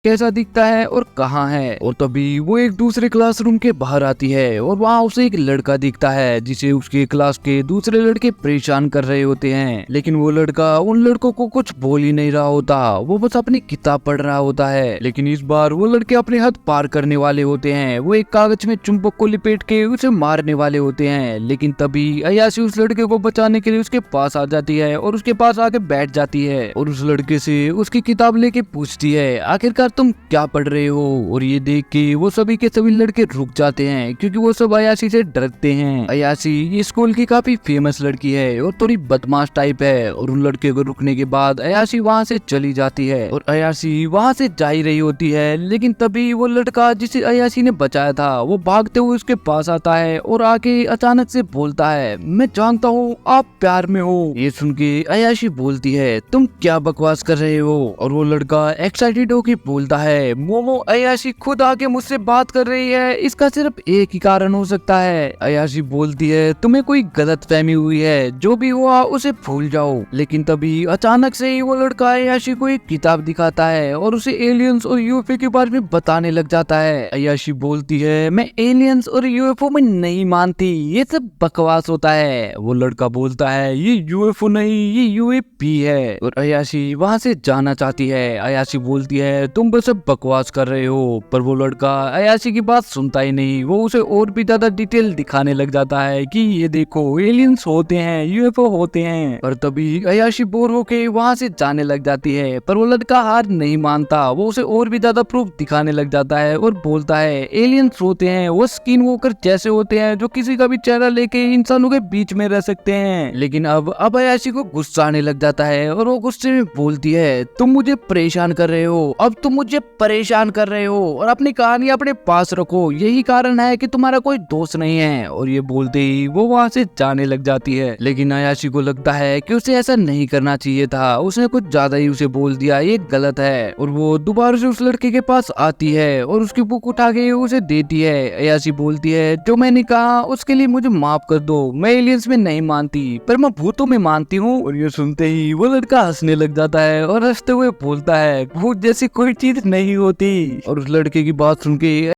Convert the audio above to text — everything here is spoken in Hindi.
कैसा दिखता है और कहाँ है। और तभी वो एक दूसरे क्लासरूम के बाहर आती है और वहाँ उसे एक लड़का दिखता है जिसे उसके क्लास के दूसरे लड़के परेशान कर रहे होते हैं। लेकिन वो लड़का उन लड़कों को कुछ बोल ही नहीं रहा होता, वो बस अपनी किताब पढ़ रहा होता है। लेकिन इस बार वो लड़के अपने हद पार करने वाले होते हैं। वो एक कागज में चुंबक को लिपेट के उसे मारने वाले होते हैं। लेकिन तभी अयाशी उस लड़के को बचाने के लिए उसके पास आ जाती है और उसके पास आके बैठ जाती है और उस लड़के से उसकी किताब लेके पूछती है, आखिरकार तुम क्या पढ़ रहे हो। और ये देख के वो सभी के सभी लड़के रुक जाते हैं क्योंकि वो सब अयाशी से डरते हैं। अयाशी ये स्कूल की काफी फेमस लड़की है और थोड़ी बदमाश टाइप है। और उन लड़के को रुकने के बाद अयाशी वहाँ से चली जाती है और अयाशी वहाँ से जा ही रही होती है। लेकिन तभी वो लड़का जिसे अयाशी ने बचाया था वो भागते हुए उसके पास आता है और आके अचानक से बोलता है, मैं जानता हूँ आप प्यार में हो। ये सुन के अयाशी बोलती है, तुम क्या बकवास कर रहे हो। और वो लड़का एक्साइटेड होके बोलता है, मोमो अयाशी खुद आके मुझसे बात कर रही है, इसका सिर्फ एक ही कारण हो सकता है। अयाशी बोलती है, तुम्हें कोई गलत फहमी हुई है, जो भी हुआ उसे भूल जाओ। लेकिन तभी अचानक से ही वो लड़का अयाशी को एक किताब दिखाता है और उसे एलियंस और यूएफओ के बारे में बताने लग जाता है। अयाशी बोलती है, मैं एलियंस और यूएफओ में नहीं मानती, ये सब बकवास होता है। वो लड़का बोलता है, ये यूएफओ नहीं ये यूएपी है। और अयाशी वहाँ से जाना चाहती है। अयाशी बोलती है, तुम बस अब बकवास कर रहे हो। पर वो लड़का अयाशी की बात सुनता ही नहीं, वो उसे और भी ज्यादा डिटेल दिखाने लग जाता है कि ये देखो एलियंस होते हैं, यूएफओ होते हैं। और तभी अयाशी बोर होके वहाँ से जाने लग जाती है। पर वो लड़का हार नहीं मानता, वो उसे और भी ज्यादा प्रूफ दिखाने लग जाता है और बोलता है, एलियंस होते हैं, वो स्किन वॉकर जैसे होते हैं जो किसी का भी चेहरा लेके इंसानों के बीच में रह सकते हैं। लेकिन अब अयाशी को गुस्सा आने लग जाता है और वो गुस्से में बोलती है, तुम मुझे परेशान कर रहे हो, अब तुम मुझे परेशान कर रहे हो और अपनी कहानी अपने पास रखो, यही कारण है कि तुम्हारा कोई दोस्त नहीं है। और ये बोलते ही वो वहाँ से जाने लग जाती है। लेकिन अयाशी को लगता है कि उसे ऐसा नहीं करना चाहिए था, उसने कुछ ज्यादा ही उसे बोल दिया, ये गलत है। और वो दोबारा से उस लड़के के पास आती है और उसकी बुक उठा के उसे देती है। अयाशी बोलती है, जो मैंने कहा उसके लिए मुझे माफ कर दो, मैं एलियंस में नहीं मानती पर मैं भूतों में मानती हूँ। और ये सुनते ही वो लड़का हंसने लग जाता है और हंसते हुए बोलता है, भूत जैसी कोई चीज नहीं होती। और उस लड़के की बात सुन के